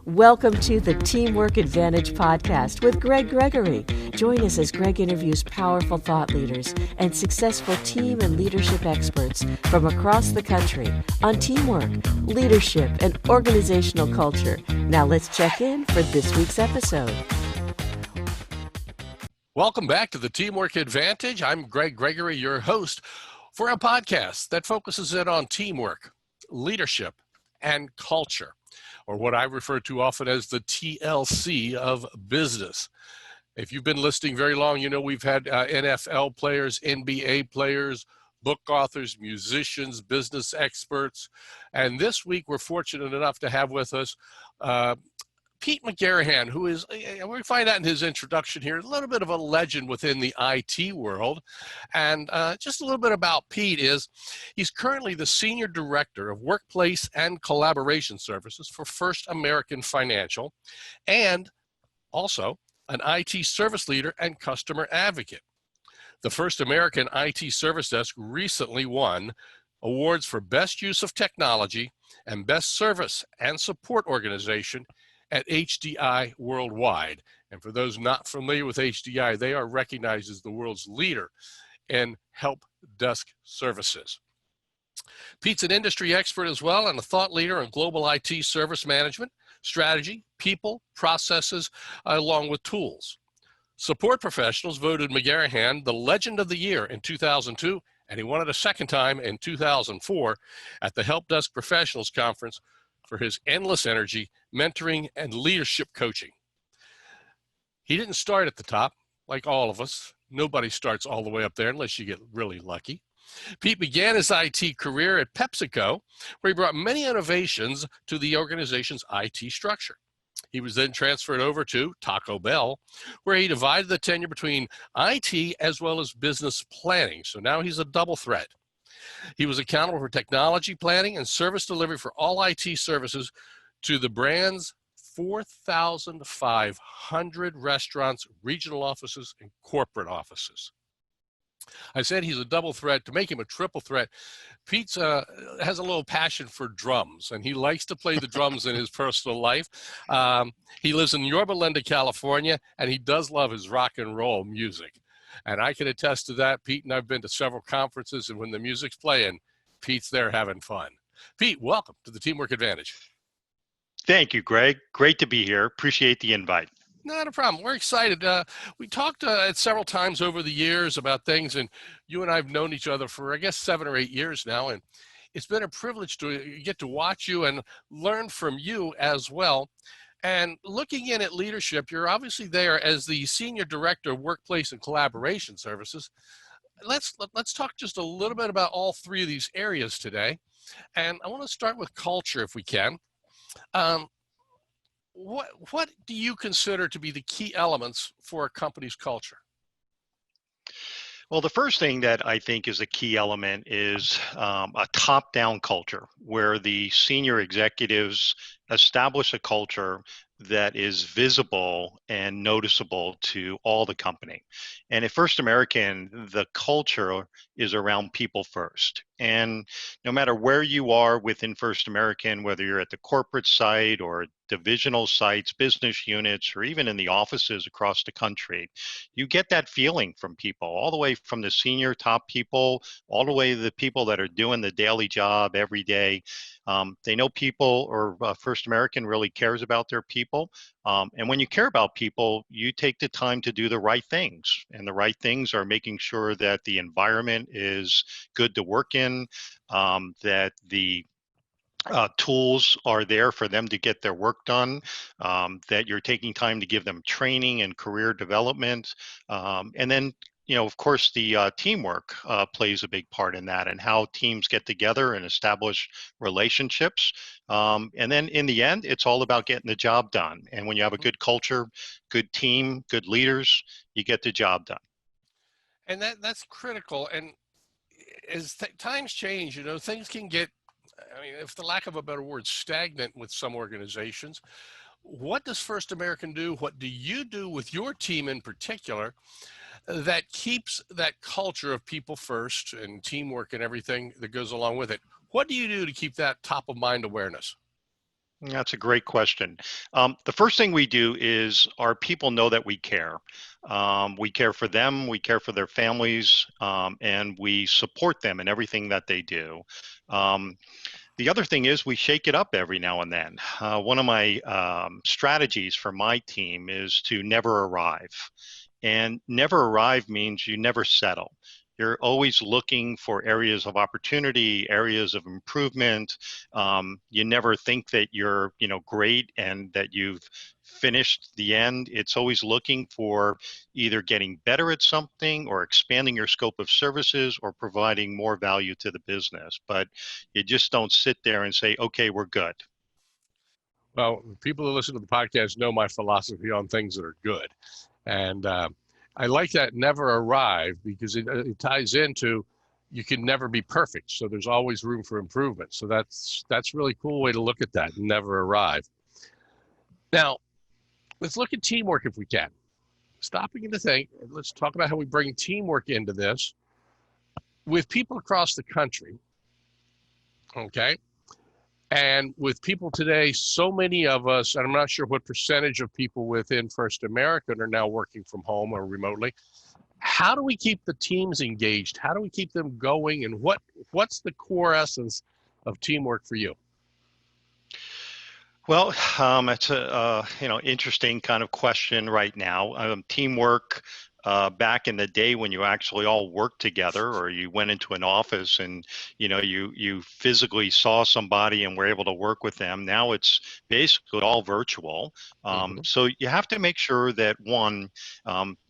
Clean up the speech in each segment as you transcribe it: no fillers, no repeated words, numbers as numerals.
Welcome to the Teamwork Advantage podcast with Greg Gregory. Join us as Greg interviews powerful thought leaders and successful team and leadership experts from across the country on teamwork, leadership, and organizational culture. Now let's check in for this week's episode. Welcome back to the Teamwork Advantage. I'm Greg Gregory, your host for a podcast that focuses in on teamwork, leadership, and culture, or what I refer to often as the TLC of business. If you've been listening very long, you know we've had NFL players, NBA players, book authors, musicians, business experts, and this week we're fortunate enough to have with us Pete McGarahan, who is, we find out in his introduction here, a little bit of a legend within the IT world. And just a little bit about Pete is he's currently the Senior Director of Workplace and Collaboration Services for First American Financial, and also an IT service leader and customer advocate. The First American IT Service Desk recently won awards for Best Use of Technology and Best Service and Support Organization at HDI Worldwide. And for those not familiar with HDI, they are recognized as the world's leader in help desk services. Pete's an industry expert as well and a thought leader in global IT service management, strategy, people, processes, along with tools. Support professionals voted McGarahan the Legend of the Year in 2002, and he won it a second time in 2004 at the Help Desk Professionals Conference for his endless energy, mentoring, and leadership coaching. He didn't start at the top, like all of us. Nobody starts all the way up there unless you get really lucky. Pete began his IT career at PepsiCo, where he brought many innovations to the organization's IT structure. He was then transferred over to Taco Bell, where he divided the tenure between IT as well as business planning. So now he's a double threat. He was accountable for technology planning and service delivery for all IT services to the brand's 4,500 restaurants, regional offices, and corporate offices. I said he's a double threat. To make him a triple threat, Pete has a little passion for drums, and he likes to play the drums in his personal life. He lives in Yorba Linda, California, and he does love his rock and roll music. And I can attest to that. Pete and I've been to several conferences, and when the music's playing, Pete's there having fun. Pete, welcome to the Teamwork Advantage. Thank you, Greg. Great to be here. Appreciate the invite. Not a problem. We're excited. We talked several times over the years about things, and you and I have known each other for, I guess, 7 or 8 years now, and it's been a privilege to get to watch you and learn from you as well. And looking in at leadership, you're obviously there as the Senior Director of Workplace and Collaboration Services. Let's talk just a little bit about all three of these areas today. And I want to start with culture if we can. What do you consider to be the key elements for a company's culture? Well, the first thing that I think is a key element is a top-down culture where the senior executives establish a culture that is visible and noticeable to all the company. And at First American, the culture is around people first. And no matter where you are within First American, whether you're at the corporate site or divisional sites, business units, or even in the offices across the country, you get that feeling from people, all the way from the senior top people, all the way to the people that are doing the daily job every day. They know people, or First American really cares about their people. And when you care about people, you take the time to do the right things. And the right things are making sure that the environment is good to work in, that the tools are there for them to get their work done, that you're taking time to give them training and career development. And then, of course, the teamwork plays a big part in that, and how teams get together and establish relationships. And then in the end, it's all about getting the job done. And when you have a good culture, good team, good leaders, you get the job done. And that's critical. And as times change, things can get, if for lack of a better word, stagnant with some organizations. What does First American do? What do you do with your team in particular that keeps that culture of people first and teamwork and everything that goes along with it? What do you do to keep that top of mind awareness? That's a great question. The first thing we do is our people know that we care. We care for them, we care for their families, and we support them in everything that they do. Um, the other thing is we shake it up every now and then. One of my strategies for my team is to never arrive. And never arrive means you never settle. You're always looking for areas of opportunity, areas of improvement. You never think that you're, great and that you've finished the end. It's always looking for either getting better at something or expanding your scope of services or providing more value to the business. But you just don't sit there and say, okay, we're good. Well, people who listen to the podcast know my philosophy on things that are good. And I like that never arrive because it ties into you can never be perfect. So there's always room for improvement. So that's really cool way to look at that, never arrive. Now, let's look at teamwork if we can. Stopping to think, let's talk about how we bring teamwork into this with people across the country. Okay. And with people today, so many of us, and I'm not sure what percentage of people within First American are now working from home or remotely. How do we keep the teams engaged? How do we keep them going? And what's the core essence of teamwork for you? Well, it's a interesting kind of question right now. Teamwork back in the day when you actually all worked together, or you went into an office and you physically saw somebody and were able to work with them. Now it's basically all virtual. So you have to make sure that one,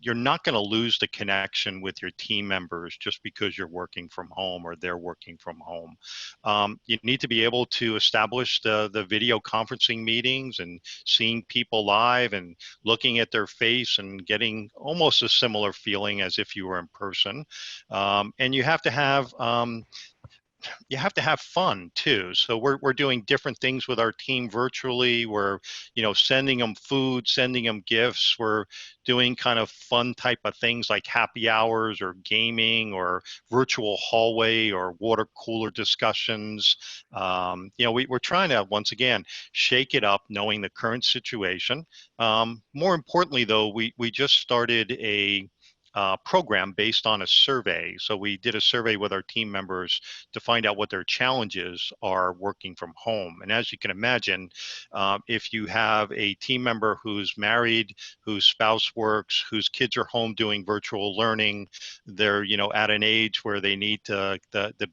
you're not going to lose the connection with your team members just because you're working from home or they're working from home. You need to be able to establish the video conferencing meetings and seeing people live and looking at their face and getting almost a similar feeling as if you were in person. And you have to have fun too. So we're doing different things with our team virtually. We're, sending them food, sending them gifts. We're doing kind of fun type of things like happy hours or gaming or virtual hallway or water cooler discussions. We're trying to, once again, shake it up, knowing the current situation. More importantly, though, we just started a program based on a survey. So we did a survey with our team members to find out what their challenges are working from home. And as you can imagine, if you have a team member who's married, whose spouse works, whose kids are home doing virtual learning, they're at an age where they need to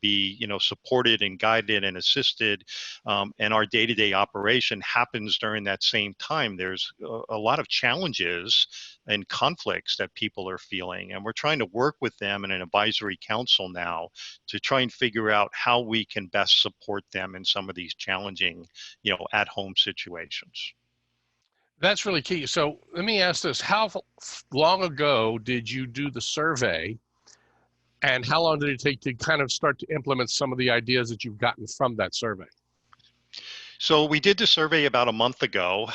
be supported and guided and assisted, and our day-to-day operation happens during that same time. There's a lot of challenges and conflicts that people are feeling. And we're trying to work with them in an advisory council now to try and figure out how we can best support them in some of these challenging, at-home situations. That's really key. So let me ask this. How long ago did you do the survey? And how long did it take to kind of start to implement some of the ideas that you've gotten from that survey? So we did the survey about a month ago.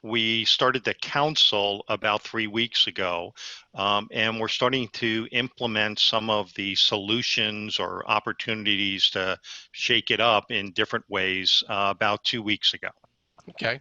We started the council about 3 weeks ago, and we're starting to implement some of the solutions or opportunities to shake it up in different ways about 2 weeks ago. Okay,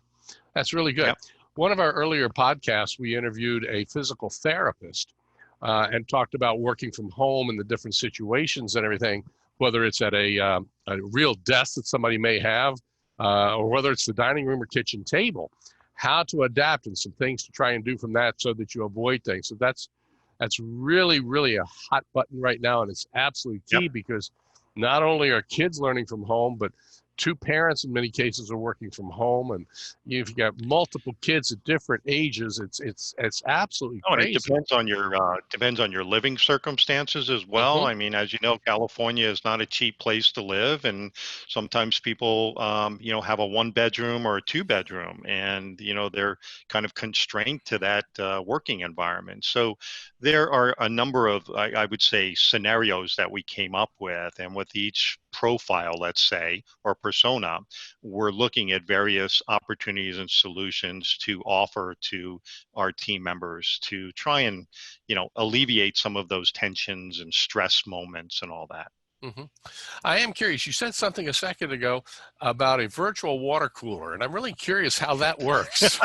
that's really good. Yep. One of our earlier podcasts, we interviewed a physical therapist and talked about working from home and the different situations and everything, whether it's at a real desk that somebody may have, or whether it's the dining room or kitchen table, how to adapt and some things to try and do from that so that you avoid things. So that's really, really a hot button right now. And it's absolutely key. Yep. Because not only are kids learning from home, but two parents in many cases are working from home. And if you got multiple kids at different ages, it's absolutely crazy. It depends on your living circumstances as well. I mean, as you know, California is not a cheap place to live, and sometimes people, have a 1-bedroom or a 2-bedroom, and they're kind of constrained to that working environment. So there are a number of, I would say, scenarios that we came up with, and with each profile, let's say, or persona, we're looking at various opportunities and solutions to offer to our team members to try and alleviate some of those tensions and stress moments and all that. Hmm. I am curious. You said something a second ago about a virtual water cooler, and I'm really curious how that works.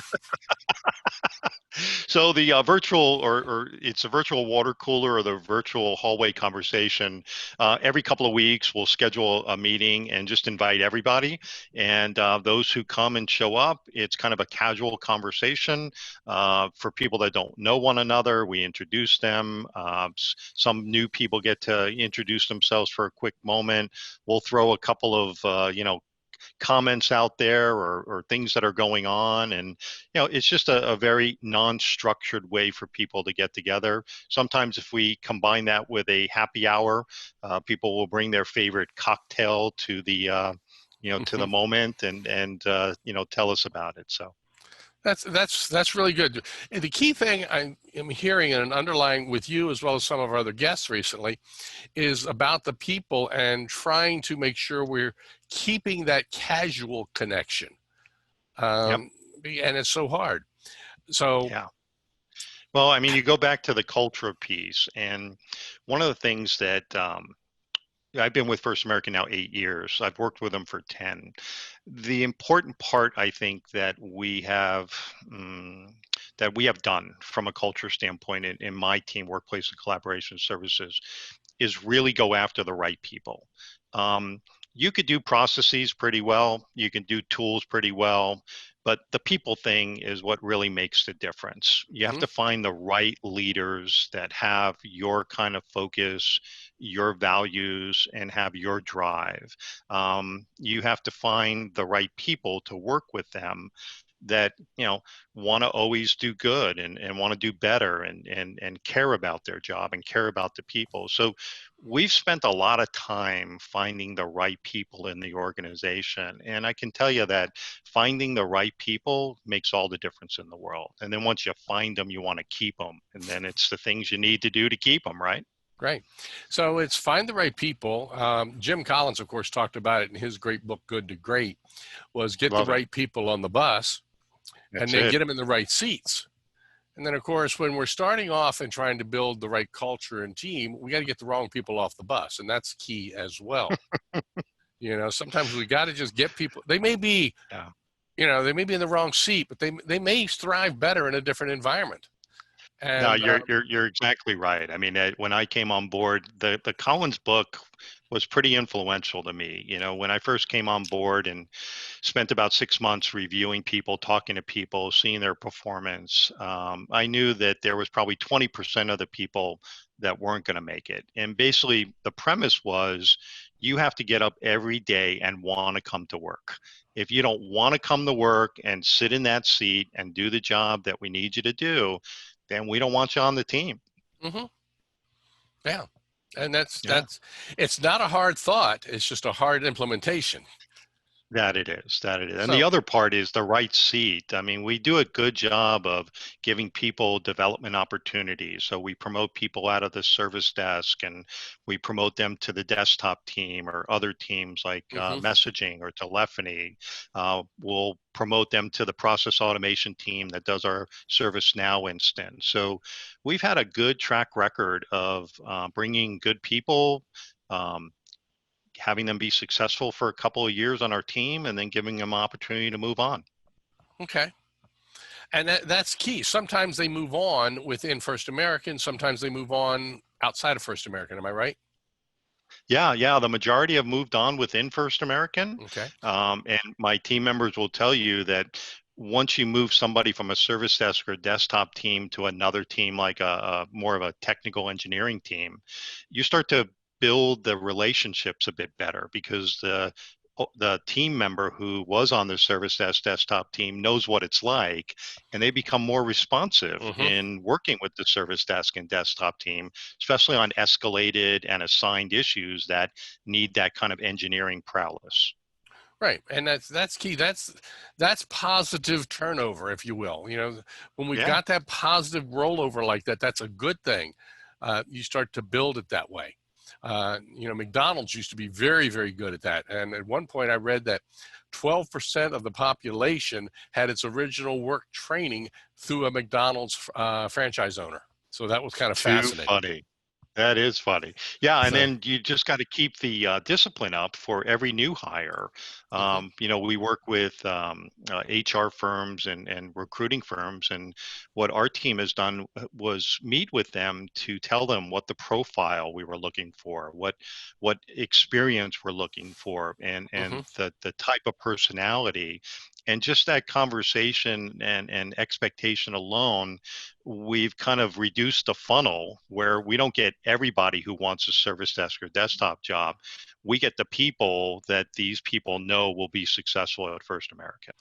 So the virtual, or it's a virtual water cooler or the virtual hallway conversation. Every couple of weeks, we'll schedule a meeting and just invite everybody. And those who come and show up, it's kind of a casual conversation. For people that don't know one another, we introduce them. Some new people get to introduce themselves for a quick moment. We'll throw a couple of, comments out there, or things that are going on, and it's just a very non-structured way for people to get together. Sometimes if we combine that with a happy hour, people will bring their favorite cocktail to the to the moment, and tell us about it. So That's really good. And the key thing I am hearing and underlying with you as well as some of our other guests recently is about the people and trying to make sure we're keeping that casual connection. yep. And it's so hard. So Yeah. Well, I mean, you go back to the culture piece, and one of the things that I've been with First American now 8 years. I've worked with them for 10. The important part, I think, that we have done from a culture standpoint in my team, workplace and collaboration services, is really go after the right people. You could do processes pretty well, you can do tools pretty well, but the people thing is what really makes the difference. You have mhm, to find the right leaders that have your kind of focus, your values, and have your drive. You have to find the right people to work with them that want to always do good, and want to do better, and care about their job and care about the people. So we've spent a lot of time finding the right people in the organization, and I can tell you that finding the right people makes all the difference in the world. And then once you find them, you want to keep them, and then it's the things you need to do to keep them, right? great. So it's find the right people. Jim Collins, of course, talked about it in his great book, Good to Great, was get the Love it. right people on the bus and That's then it. get them in the right seats. And then, of course, when we're starting off and trying to build the right culture and team, we got to get the wrong people off the bus. And that's key as well. Sometimes we got to just get people. They may be, Yeah. they may be in the wrong seat, but they may thrive better in a different environment. No, And you're exactly right. I mean, when I came on board, the Collins book was pretty influential to me. When I first came on board and spent about 6 months reviewing people, talking to people, seeing their performance, I knew that there was probably 20% of the people that weren't going to make it. And basically, the premise was you have to get up every day and want to come to work. If you don't want to come to work and sit in that seat and do the job that we need you to do, then we don't want you on the team. mhm, yeah, and Yeah. it's not a hard thought. It's just a hard implementation. That it is, that it is. And the So, other part is the right seat. I mean, we do a good job of giving people development opportunities. So we promote people out of the service desk, and we promote them to the desktop team or other teams like mhm, messaging or telephony. We'll promote them to the process automation team that does our ServiceNow instance. So we've had a good track record of bringing good people, um, having them be successful for a couple of years on our team, and then giving them opportunity to move on. okay. And that's key. Sometimes they move on within First American. Sometimes they move on outside of First American. Am I right? Yeah. The majority have moved on within First American. Okay. And my team members will tell you that once you move somebody from a service desk or desktop team to another team, like a more of a technical engineering team, you start to build the relationships a bit better, because the team member who was on the service desk desktop team knows what it's like, and they become more responsive Hmm. in working with the service desk and desktop team, especially on escalated and assigned issues that need that kind of engineering prowess. Right, and that's key. That's positive turnover, if you will. When we've Yeah. got that positive rollover like that, that's a good thing. You start to build it that way. McDonald's used to be very, very good at that. And at one point, I read that 12% of the population had its original work training through a McDonald's franchise owner. So that was kind of Too fascinating. funny. That is funny. Yeah, and So, then you just got to keep the discipline up for every new hire. mhm. We work with HR firms and recruiting firms, and what our team has done was meet with them to tell them what the profile we were looking for, what experience we're looking for, and Mhm. the type of personality. And just that conversation and expectation alone, we've kind of reduced the funnel where we don't get everybody who wants a service desk or desktop job. We get the people that these people know will be successful at First American.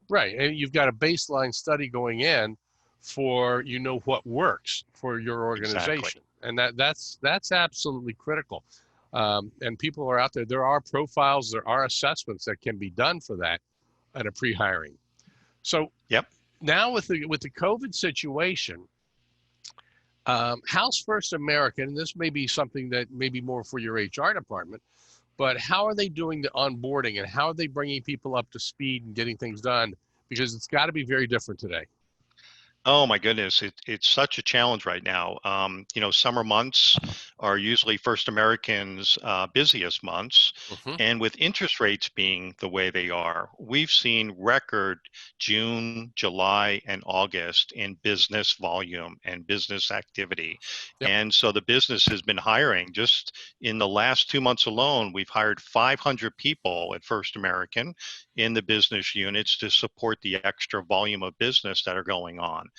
Right, and you've got a baseline study going in for what works for your Exactly. organization, and that's absolutely critical. And people are out there. There are profiles, there are assessments that can be done for that at a pre-hiring. So Yep. now with the COVID situation, how's First American? And this may be something that may be more for your HR department, but how are they doing the onboarding and how are they bringing people up to speed and getting things done? Because it's got to be very different today. Oh my goodness, it's such a challenge right now. Summer months are usually First Americans' busiest months, Hmm. and with interest rates being the way they are, we've seen record June, July, and August in business volume and business activity. Yep. And so the business has been hiring. Just in the last 2 months alone, we've hired 500 people at First American in the business units to support the extra volume of business that are going on.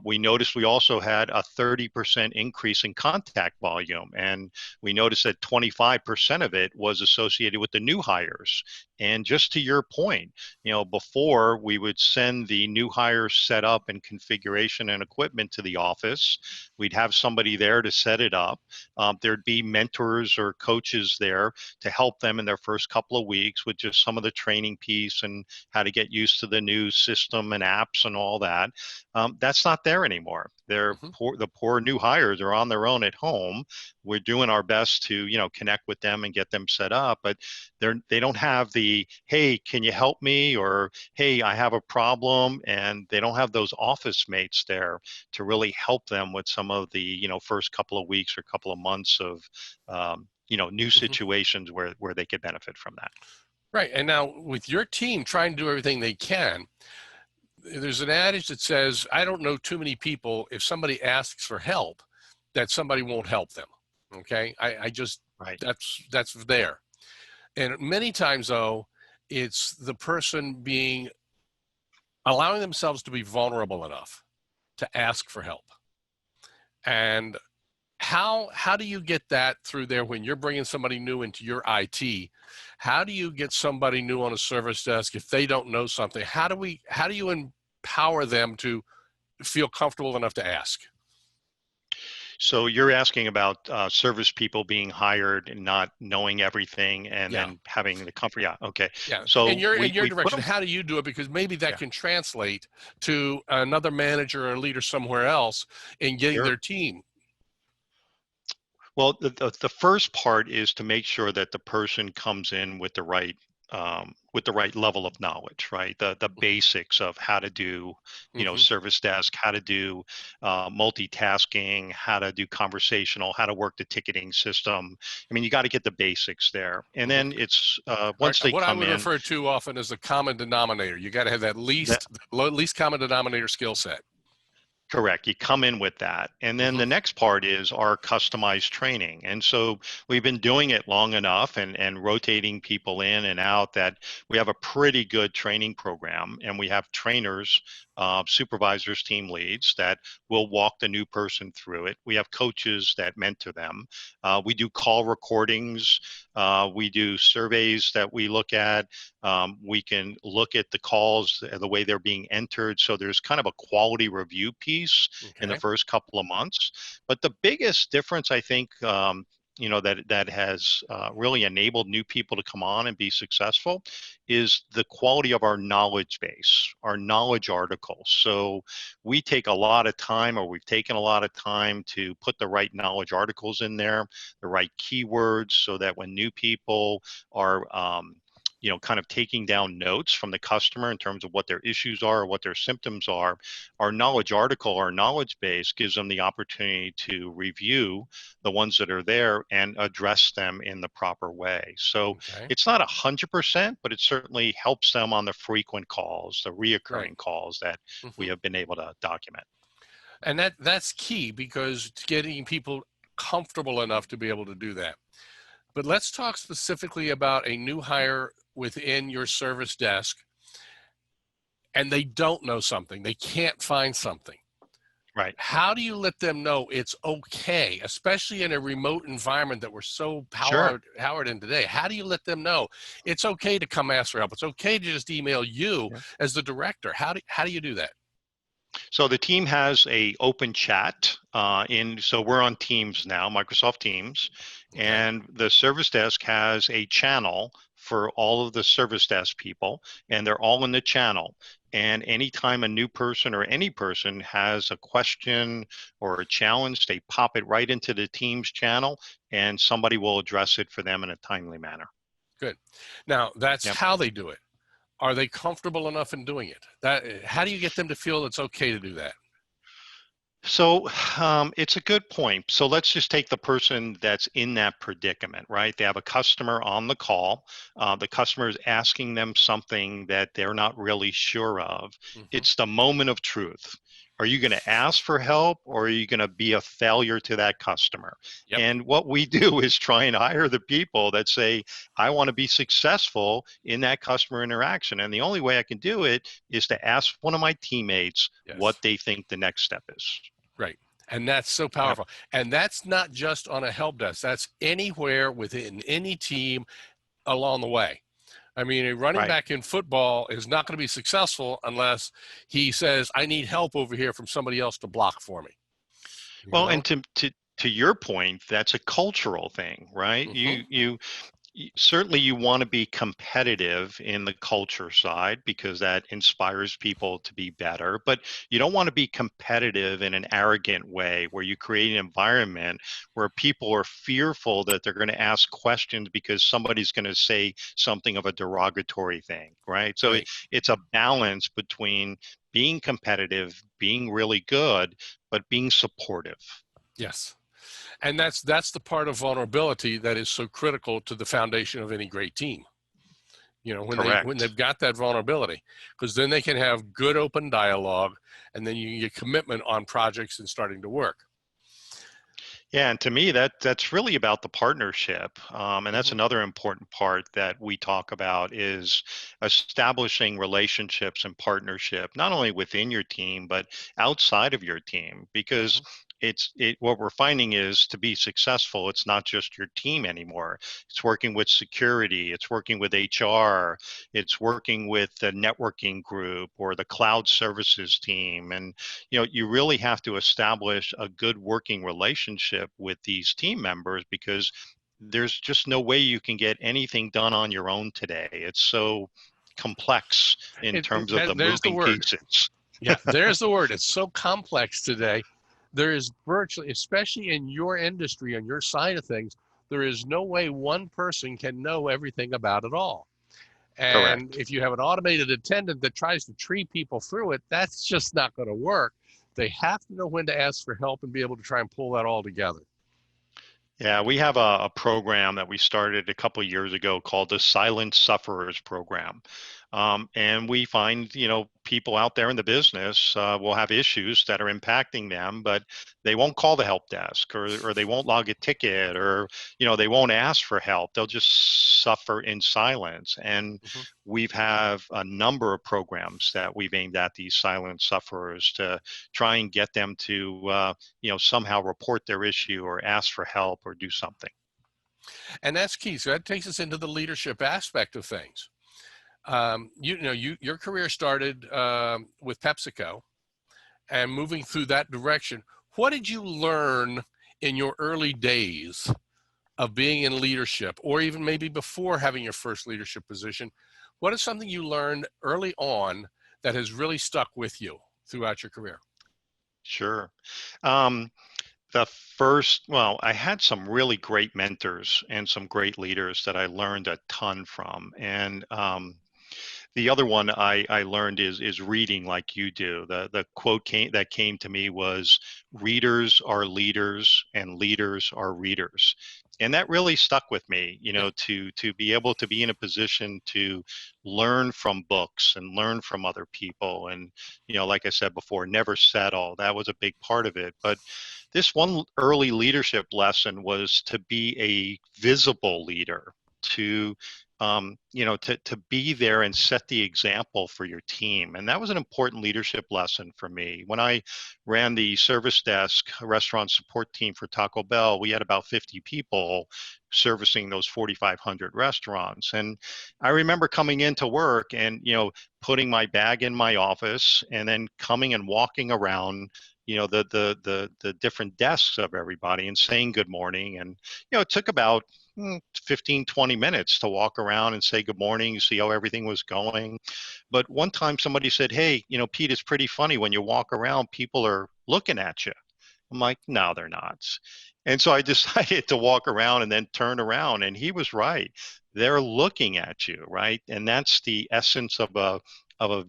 We noticed we also had a 30% increase in contact volume, and we noticed that 25% of it was associated with the new hires. And just to your point, before we would send the new hires set up and configuration and equipment to the office, we'd have somebody there to set it up. There'd be mentors or coaches there to help them in their first couple of weeks with just some of the training piece and how to get used to the new system and apps and all that. That's not there anymore. Hmm. The poor new hires are on their own at home. We're doing our best to connect with them and get them set up, but they don't have the, hey, can you help me, or hey, I have a problem, and they don't have those office mates there to really help them with some of the first couple of weeks or couple of months of new Hmm. situations where they could benefit from that. Right. And now with your team trying to do everything they can, there's an adage that says, I don't know too many people, if somebody asks for help, that somebody won't help them. Okay. I just, Right. that's there. And many times though, it's the person allowing themselves to be vulnerable enough to ask for help. And how do you get that through there when you're bringing somebody new into your IT? How do you get somebody new on a service desk if they don't know something? How do you empower them to feel comfortable enough to ask? So you're asking about service people being hired and not knowing everything, and Yeah. then having the comfort. Yeah. Okay. Yeah. In So your we put direction, them. how do you do it? Because maybe that Yeah. can translate to another manager or a leader somewhere else in getting Sure. their team. Well, the first part is to make sure that the person comes in with the right level of knowledge, right? The basics of how to do, Mm-hmm. service desk, how to do multitasking, how to do conversational, how to work the ticketing system. I mean, you got to get the basics there, and Mm-hmm. then it's Right. once they What I come would in. refer to often as the common denominator. You got to have that least common denominator skill set. Correct. You come in with that. And then Mm-hmm. the next part is our customized training. And so we've been doing it long enough and rotating people in and out that we have a pretty good training program. And we have trainers, supervisors, team leads that will walk the new person through it. We have coaches that mentor them. We do call recordings. We do surveys that we look at. We can look at the calls, the way they're being entered. So there's kind of a quality review piece in the Okay. first couple of months. But the biggest difference, I think, that has really enabled new people to come on and be successful is the quality of our knowledge base, our knowledge articles. So we take a lot of time, or we've taken a lot of time to put the right knowledge articles in there, the right keywords, so that when new people are kind of taking down notes from the customer in terms of what their issues are or what their symptoms are, our knowledge article, our knowledge base gives them the opportunity to review the ones that are there and address them in the proper way. So Okay. it's not 100%, but it certainly helps them on the frequent calls, the Right. reoccurring calls that we Hmm. have been able to document. And that's key, because it's getting people comfortable enough to be able to do that. But let's talk specifically about a new hire within your service desk, and they don't know something, they can't find something. Right. How do you let them know it's okay, especially in a remote environment that we're so Sure. powered in today? How do you let them know it's okay to come ask for help? It's okay to just email you Yeah. as the director. How do you do that? So the team has a open chat so we're on Teams now, Microsoft Teams, Okay, and the service desk has a channel for all of the service desk people, and they're all in the channel. And anytime a new person or any person has a question or a challenge, they pop it right into the Teams channel, and somebody will address it for them in a timely manner. good. Now that's Yep. how they do it. Are they comfortable enough in doing it? How do you get them to feel it's okay to do that? So it's a good point. So let's just take the person that's in that predicament, right? They have a customer on the call. The customer is asking them something that they're not really sure of. Hmm. It's the moment of truth. Are you going to ask for help, or are you going to be a failure to that customer? Yep. And what we do is try and hire the people that say, I want to be successful in that customer interaction. And the only way I can do it is to ask one of my teammates what Yes. they think the next step is. Right. And that's so Yep. powerful. And that's not just on a help desk. That's anywhere within any team along the way. I mean, a running Right. back in football is not going to be successful unless he says, I need help over here from somebody else to block for me. You Well, and know? to your point, that's a cultural thing, right? Hmm. Certainly you want to be competitive in the culture side because that inspires people to be better, but you don't want to be competitive in an arrogant way where you create an environment where people are fearful that they're going to ask questions because somebody's going to say something of a derogatory thing, right? So Right. it's a balance between being competitive, being really good, but being supportive. Yes. And that's the part of vulnerability that is so critical to the foundation of any great team. When Correct. they've got that vulnerability, because then they can have good open dialogue, and then you can get commitment on projects and starting to work. Yeah, and to me, that's really about the partnership, and that's Hmm. another important part that we talk about is establishing relationships and partnership, not only within your team but outside of your team. Because Hmm. what we're finding is to be successful, it's not just your team anymore. It's working with security, it's working with HR, it's working with the networking group or the cloud services team, and you really have to establish a good working relationship with these team members because there's just no way you can get anything done on your own today. It's so complex in terms of the There's the moving word. pieces. Yeah, there's the word. It's so complex today. There is virtually, especially in your industry, on your side of things, there is no way one person can know everything about it all. And Correct. if you have an automated attendant that tries to tree people through it, that's just not going to work. They have to know when to ask for help and be able to try and pull that all together. Yeah, we have a program that we started a couple of years ago called the Silent Sufferers Program. And we find, people out there in the business will have issues that are impacting them, but they won't call the help desk or they won't log a ticket or, they won't ask for help. They'll just suffer in silence. And Hmm. we've have a number of programs that we've aimed at these silent sufferers to try and get them to, somehow report their issue or ask for help or do something. And that's key. So that takes us into the leadership aspect of things. Your career started with PepsiCo and moving through that direction. What did you learn in your early days of being in leadership, or even maybe before having your first leadership position? What is something you learned early on that has really stuck with you throughout your career? Sure. Um, The first, well, I had some really great mentors and some great leaders that I learned a ton from. And the other one I learned is reading like you do. The quote that came to me was, "Readers are leaders, and leaders are readers," and that really stuck with me. You Yeah. know, to be able to be in a position to learn from books and learn from other people, and like I said before, never settle. That was a big part of it. But this one early leadership lesson was to be a visible leader, to to be there and set the example for your team. And that was an important leadership lesson for me. When I ran the service desk restaurant support team for Taco Bell, we had about 50 people servicing those 4,500 restaurants. And I remember coming into work and, putting my bag in my office and then coming and walking around the different desks of everybody and saying good morning. And it took about 15, 20 minutes to walk around and say good morning, see how everything was going. But one time somebody said, "Hey, Pete, it's pretty funny when you walk around, people are looking at you." I'm like, "No, they're not." And so I decided to walk around and then turn around, and he was right. They're looking at you, right? And that's the essence of a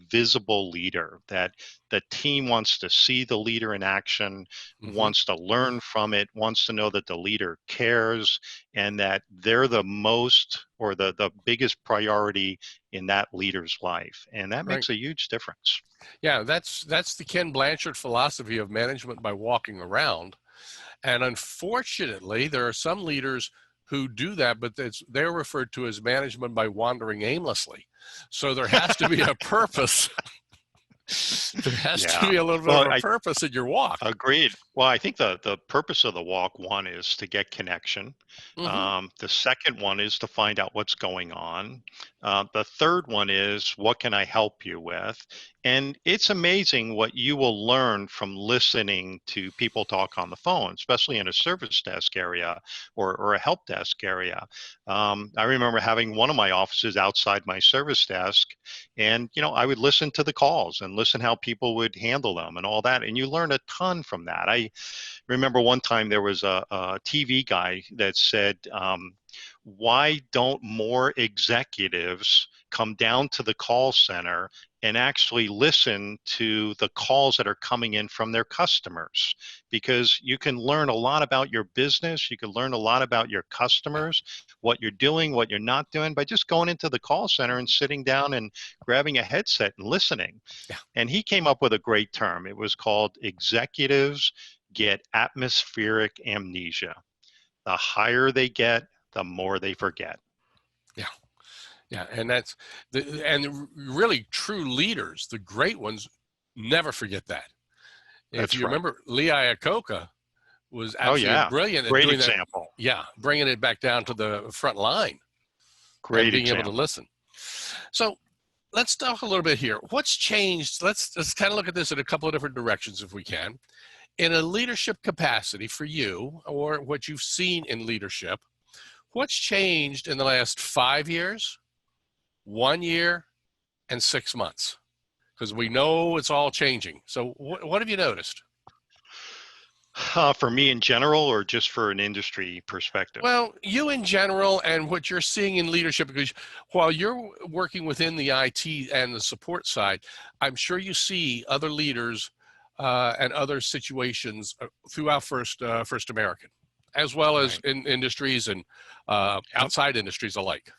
visible leader, that the team wants to see the leader in action, Hmm. wants to learn from it, wants to know that the leader cares, and that they're the most, or the biggest priority in that leader's life. And that Right. makes a huge difference. Yeah, that's the Ken Blanchard philosophy of management by walking around. And unfortunately, there are some leaders who do that, but they're referred to as management by wandering aimlessly. So there has to be a purpose. There has to Yeah. be a little bit of Well, a I purpose in your walk. agreed. Well, I think the purpose of the walk, one, is to get connection. Hmm. The second one is to find out what's going on. The third one is, what can I help you with? And it's amazing what you will learn from listening to people talk on the phone, especially in a service desk area or a help desk area. I remember having one of my offices outside my service desk, and I would listen to the calls and listen how people would handle them and all that, and you learn a ton from that. I remember one time there was a TV guy that said, "Why don't more executives come down to the call center and actually listen to the calls that are coming in from their customers? Because you can learn a lot about your business, you can learn a lot about your Yeah. customers, what you're doing, what you're not doing, by just going into the call center and sitting down and grabbing a headset and listening." Yeah. And he came up with a great term. It was called, "Executives get atmospheric amnesia. The higher they get, the more they forget." Yeah. Yeah. And really true leaders, the great ones, never forget that. If That's you right. remember, Lee Iacocca was Oh, absolutely yeah. brilliant at Great doing that. example. Yeah, bringing it back down to the front line and Great being able to example. listen. So let's talk a little bit here. What's changed? Let's kind of look at this in a couple of different directions, if we can. In a leadership capacity for you, or what you've seen in leadership, what's changed in the last 5 years, 1 year, and 6 months? Because we know it's all changing. So what have you noticed? For me in general, or just for an industry perspective? Well, you in general and what you're seeing in leadership, because while you're working within the IT and the support side, I'm sure you see other leaders and other situations throughout First American, as well as Right. in industries and Yep. outside industries alike.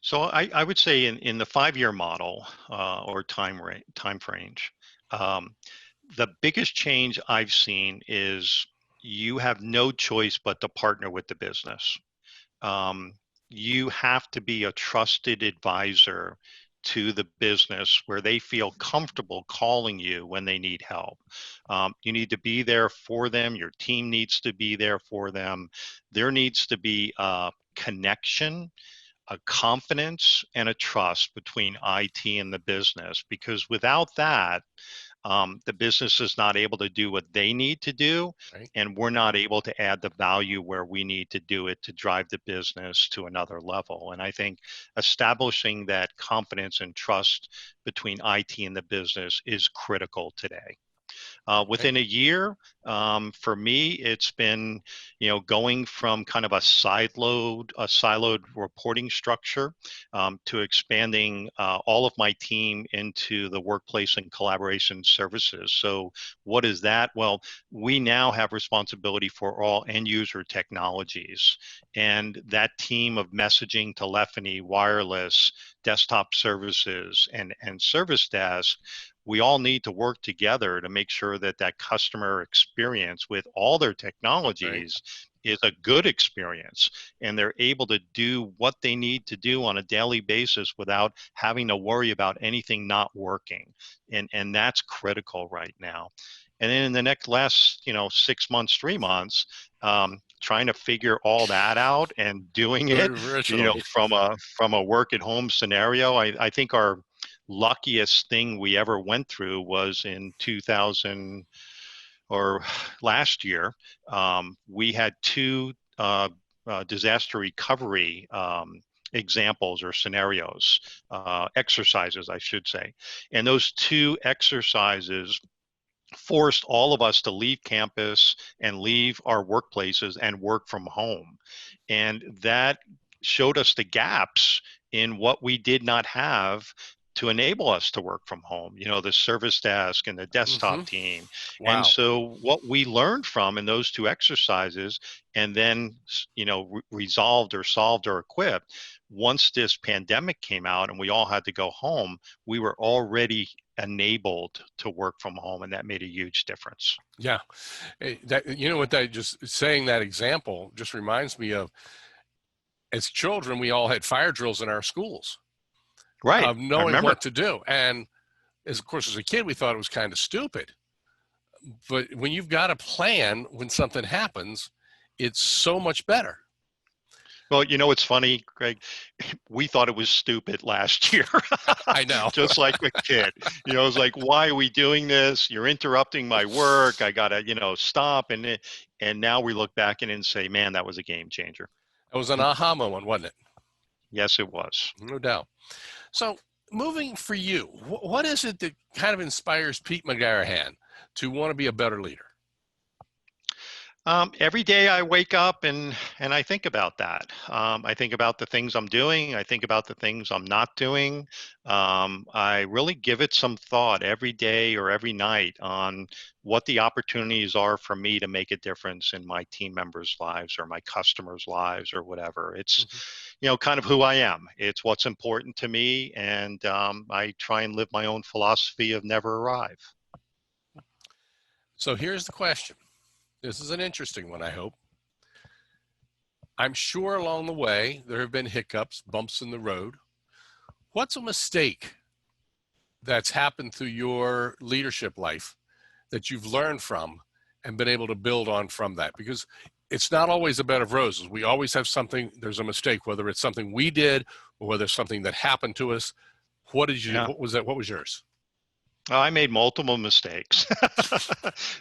So I would say in the 5-year model, or time range, um, the biggest change I've seen is you have no choice but to partner with the business. um, you have to be a trusted advisor to the business, where they feel comfortable calling you when they need help. You need to be there for them. Your team needs to be there for them. There needs to be a connection, a confidence, and a trust between IT and the business, because without that, the business is not able to do what they need to do, Right? and we're not able to add the value where we need to do it to drive the business to another level. And I think establishing that confidence and trust between IT and the business is critical today. Within a year, for me, it's been, going from kind of a siloed reporting structure to expanding all of my team into the workplace and collaboration services. So what is that? Well, we now have responsibility for all end user technologies, and that team of messaging, telephony, wireless, desktop services, and service desk, we all need to work together to make sure that that customer experience with all their technologies is a good experience, and they're able to do what they need to do on a daily basis without having to worry about anything not working. And that's critical right now. And then in the last 6 months, 3 months, trying to figure all that out and doing it, Originally. from a work at home scenario. I think our luckiest thing we ever went through was in 2000 or last year. We had two disaster recovery examples or scenarios, exercises, I should say. And those two exercises forced all of us to leave campus and leave our workplaces and work from home. And that showed us the gaps in what we did not have to enable us to work from home, the service desk and the desktop team. Wow. And so what we learned from in those two exercises, and then, resolved or solved or equipped, once this pandemic came out and we all had to go home, we were already enabled to work from home, and that made a huge difference. Yeah. That just saying that example just reminds me of, as children, we all had fire drills in our schools. Right. Of knowing what to do. And of course, as a kid, we thought it was kind of stupid. But when you've got a plan, when something happens, it's so much better. Well, it's funny, Greg, we thought it was stupid last year. I know. Just like a kid. It's like, why are we doing this? You're interrupting my work. I got to, stop. And now we look back and say, man, that was a game changer. It was an aha moment, wasn't it? Yes, it was. No doubt. So moving for you, what is it that kind of inspires Pete McGarahan to want to be a better leader? Every day I wake up and I think about that. I think about the things I'm doing. I think about the things I'm not doing. I really give it some thought every day or every night on what the opportunities are for me to make a difference in my team members' lives or my customers' lives or whatever. It's, kind of who I am. It's what's important to me. And I try and live my own philosophy of never arrive. So here's the question. This is an interesting one, I hope. I'm sure along the way there have been hiccups, bumps in the road. What's a mistake that's happened through your leadership life that you've learned from and been able to build on from that? Because it's not always a bed of roses. We always have something, there's a mistake, whether it's something we did or whether it's something that happened to us. What did you, what was that? What was yours? I made multiple mistakes.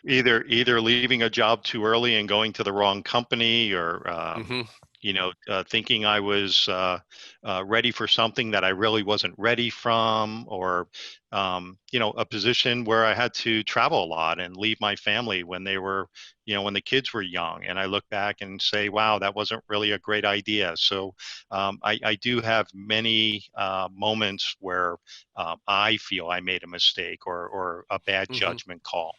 either leaving a job too early and going to the wrong company, or thinking I was ready for something that I really wasn't ready from, or a position where I had to travel a lot and leave my family when they were, when the kids were young. And I look back and say, wow, that wasn't really a great idea. So I do have many moments where I feel I made a mistake or a bad judgment call.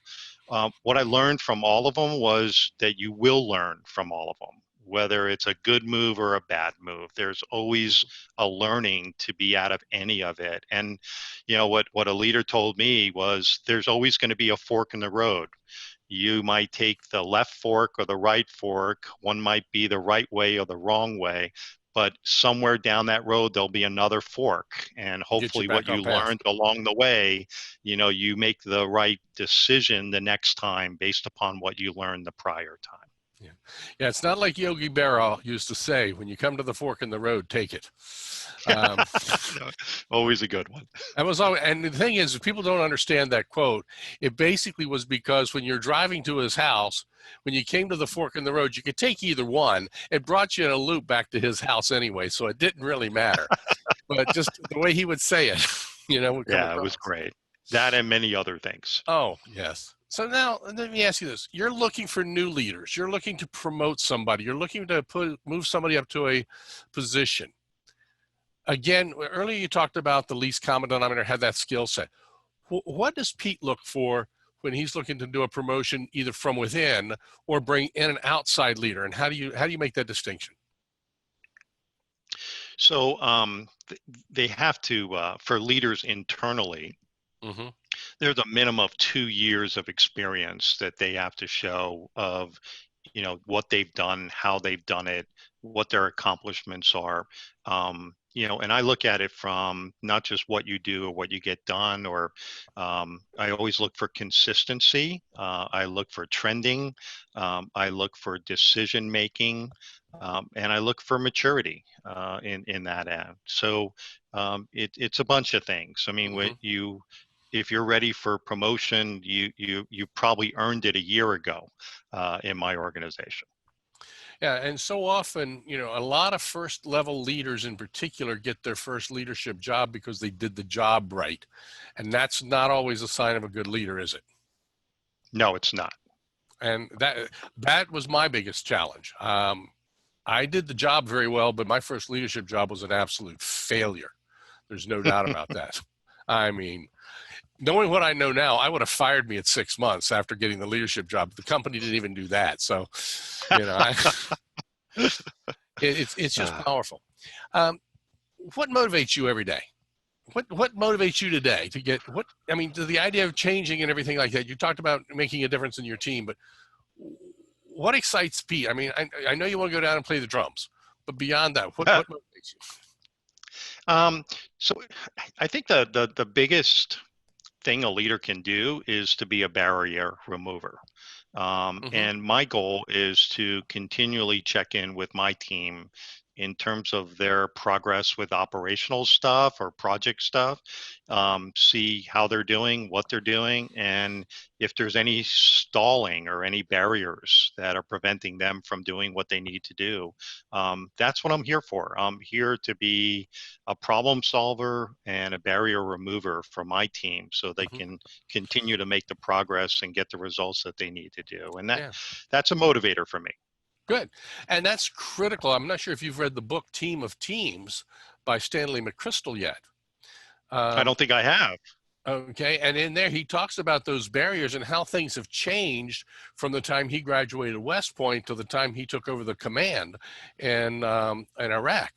What I learned from all of them was that you will learn from all of them, whether it's a good move or a bad move. There's always a learning to be out of any of it. And, what a leader told me was there's always going to be a fork in the road. You might take the left fork or the right fork. One might be the right way or the wrong way, but somewhere down that road, there'll be another fork. And hopefully what you learned along the way, you make the right decision the next time based upon what you learned the prior time. Yeah. It's not like Yogi Berra used to say, when you come to the fork in the road, take it. Always a good one. That was always, and the thing is, if people don't understand that quote, it basically was because when you're driving to his house, when you came to the fork in the road, you could take either one. It brought you in a loop back to his house anyway, so it didn't really matter. But just the way he would say it, Yeah, it was great. That and many other things. Oh, yes. So now let me ask you this. You're looking for new leaders. You're looking to promote somebody. You're looking to move somebody up to a position. Again, earlier you talked about the least common denominator had that skill set. What does Pete look for when he's looking to do a promotion either from within or bring in an outside leader? And how do you make that distinction? So they have to, for leaders internally, Mm-hmm. there's a minimum of 2 years of experience that they have to show of, what they've done, how they've done it, what their accomplishments are. And I look at it from not just what you do or what you get done, or I always look for consistency. I look for trending. I look for decision making, and I look for maturity in that end. So it's a bunch of things. I mean, Mm-hmm. if you're ready for promotion, you probably earned it a year ago in my organization. Yeah, and so often, a lot of first level leaders in particular get their first leadership job because they did the job right. And that's not always a sign of a good leader, is it? No, it's not. And that was my biggest challenge. I did the job very well, but my first leadership job was an absolute failure. There's no doubt about that. I mean, knowing what I know now, I would have fired me at 6 months after getting the leadership job. The company didn't even do that. So, it's just powerful. What motivates you every day? What motivates you today to get to the idea of changing and everything like that? You talked about making a difference in your team, but what excites Pete? I mean, I know you want to go down and play the drums, but beyond that, what motivates you? So I think the biggest thing a leader can do is to be a barrier remover. Mm-hmm. And my goal is to continually check in with my team in terms of their progress with operational stuff or project stuff, see how they're doing, what they're doing, and if there's any stalling or any barriers that are preventing them from doing what they need to do. That's what I'm here for. I'm here to be a problem solver and a barrier remover for my team so they Mm-hmm. can continue to make the progress and get the results that they need to do. And Yeah. that's a motivator for me. Good. And that's critical. I'm not sure if you've read the book Team of Teams by Stanley McChrystal yet. I don't think I have. Okay. And in there, he talks about those barriers and how things have changed from the time he graduated West Point to the time he took over the command in Iraq.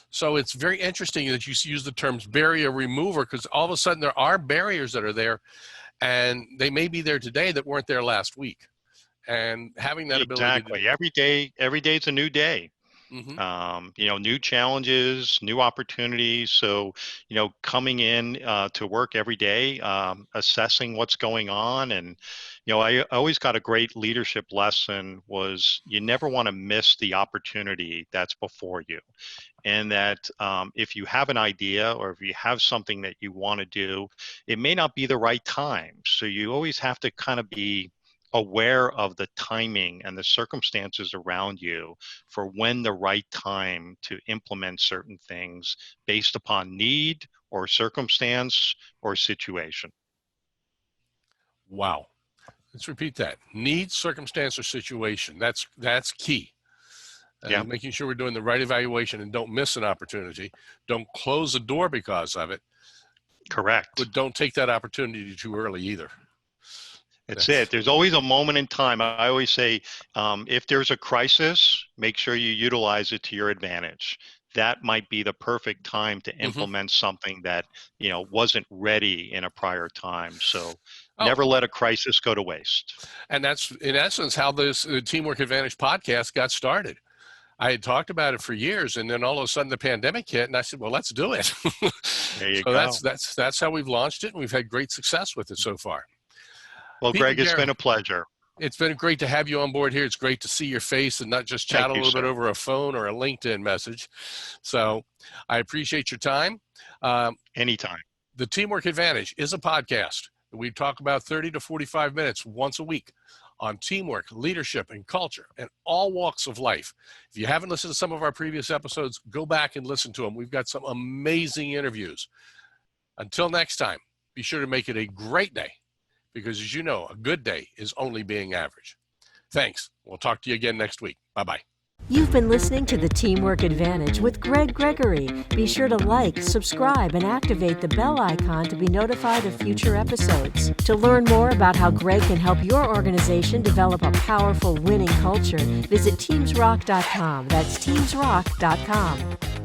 So it's very interesting that you use the terms barrier remover, because all of a sudden there are barriers that are there, and they may be there today that weren't there last week. And having that ability Exactly. Every day is a new day. Mm-hmm. New challenges, new opportunities. So, coming in to work every day, assessing what's going on. And, I always got a great leadership lesson was you never want to miss the opportunity that's before you. And that if you have an idea or if you have something that you want to do, it may not be the right time. So you always have to kind of be aware of the timing and the circumstances around you for when the right time to implement certain things based upon need or circumstance or situation. Wow. Let's repeat that. Need, circumstance, or situation. That's key. Yeah. Making sure we're doing the right evaluation and don't miss an opportunity. Don't close the door because of it. Correct. But don't take that opportunity too early either. That's it. There's always a moment in time. I always say, if there's a crisis, make sure you utilize it to your advantage. That might be the perfect time to implement something that, wasn't ready in a prior time. So never let a crisis go to waste. And that's, in essence, how this Teamwork Advantage podcast got started. I had talked about it for years, and then all of a sudden the pandemic hit, and I said, well, let's do it. There you go. That's how we've launched it, and we've had great success with it so far. Well, Pete Greg, McGarahan, it's been a pleasure. It's been great to have you on board here. It's great to see your face and not just chat a little bit over a phone or a LinkedIn message. So I appreciate your time. Anytime. The Teamwork Advantage is a podcast. We talk about 30 to 45 minutes once a week on teamwork, leadership, and culture, and all walks of life. If you haven't listened to some of our previous episodes, go back and listen to them. We've got some amazing interviews. Until next time, be sure to make it a great day, because as you know, a good day is only being average. Thanks. We'll talk to you again next week. Bye-bye. You've been listening to the Teamwork Advantage with Greg Gregory. Be sure to like, subscribe, and activate the bell icon to be notified of future episodes. To learn more about how Greg can help your organization develop a powerful winning culture, visit TeamsRock.com. That's TeamsRock.com.